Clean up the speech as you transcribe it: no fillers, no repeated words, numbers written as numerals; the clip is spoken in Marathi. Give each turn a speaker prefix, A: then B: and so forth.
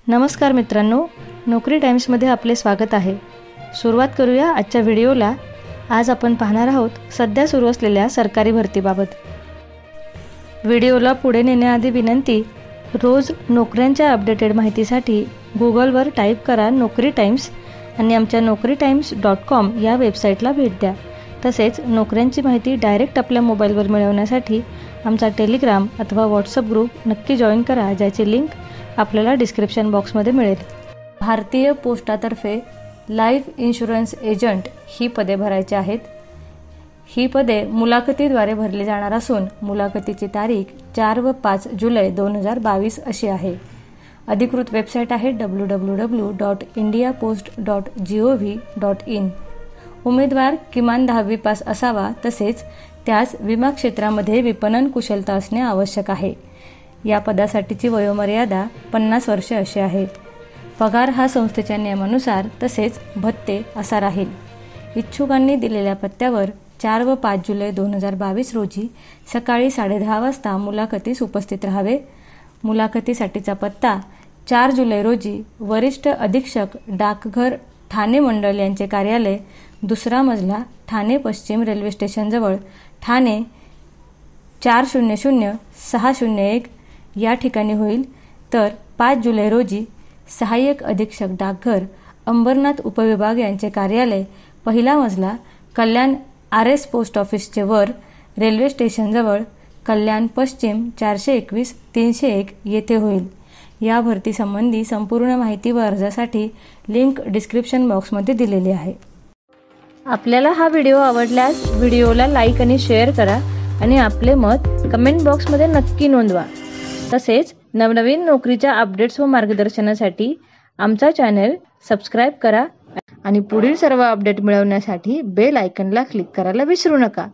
A: नमस्कार मित्रांनो, नोकरी टाइम्समध्ये आपले स्वागत आहे। सुरुवात करूया आजच्या व्हिडिओला। आज आपण पाहणार आहोत सध्या सुरू असलेल्या सरकारी भरतीबाबत। व्हिडिओला पुढे नेण्याआधी विनंती, रोज नोकऱ्यांच्या अपडेटेड माहितीसाठी गुगलवर टाईप करा नोकरी टाइम्स आणि आमच्या naukriTimes.com या वेबसाईटला भेट द्या। तसेच नोकऱ्यांची माहिती डायरेक्ट आपल्या मोबाईलवर मिळवण्यासाठी आमचा टेलिग्राम अथवा व्हॉट्सअप ग्रुप नक्की जॉइन करा, ज्याची लिंक आपल्याला डिस्क्रिप्शन बॉक्समध्ये मिळेल। भारतीय पोस्टातर्फे लाईफ इन्शुरन्स एजंट ही पदे भरायची आहेत। ही पदे मुलाखतीद्वारे भरली जाणार असून मुलाखतीची तारीख 4 व 5 जुलै 2022 अशी आहे। अधिकृत वेबसाईट आहे www.indiapost.gov.in। उमेदवार किमान 10वी पास असावा, तसेच त्यास विमा क्षेत्रामध्ये विपणन कुशलता असणे आवश्यक आहे। या पदासाठीची वयोमर्यादा 50 वर्षे अशी आहे। पगार हा संस्थेच्या नियमानुसार तसेच भत्ते असा राहील। इच्छुकांनी दिलेल्या पत्त्यावर 4 व 5 जुलै 2022 रोजी सकाळी 10:30 वाजता मुलाखतीस उपस्थित राहावे। मुलाखतीसाठीचा पत्ता 4 जुलै रोजी वरिष्ठ अधीक्षक डाकघर ठाणे मंडल यांचे कार्यालय, 2रा मजला, ठाणे पश्चिम रेल्वे स्टेशनजवळ, ठाणे 400601 या ठिकाणी होईल। तर 5 जुलै रोजी सहाय्यक अधीक्षक डाकघर अंबरनाथ उपविभाग यांचे कार्यालय, 1ला मजला, कल्याण RS पोस्ट ऑफिसचे वर, रेल्वे स्टेशनजवळ, कल्याण पश्चिम 421-301 येथे होईल। या भरतीसंबंधी संपूर्ण माहिती व अर्जासाठी लिंक डिस्क्रिप्शन बॉक्समध्ये दिलेली आहे। आपल्याला हा व्हिडिओ आवडल्यास व्हिडिओला लाईक आणि शेअर करा आणि आपले मत कमेंट बॉक्समध्ये नक्की नोंदवा। तसेच नवनवीन नोकरीच्या अपडेट्स व मार्गदर्शनासाठी आमचा चॅनल सबस्क्राइब करा आणि पुढील सर्व अपडेट मिळवण्यासाठी बेल आयकॉनला क्लिक करायला विसरू नका।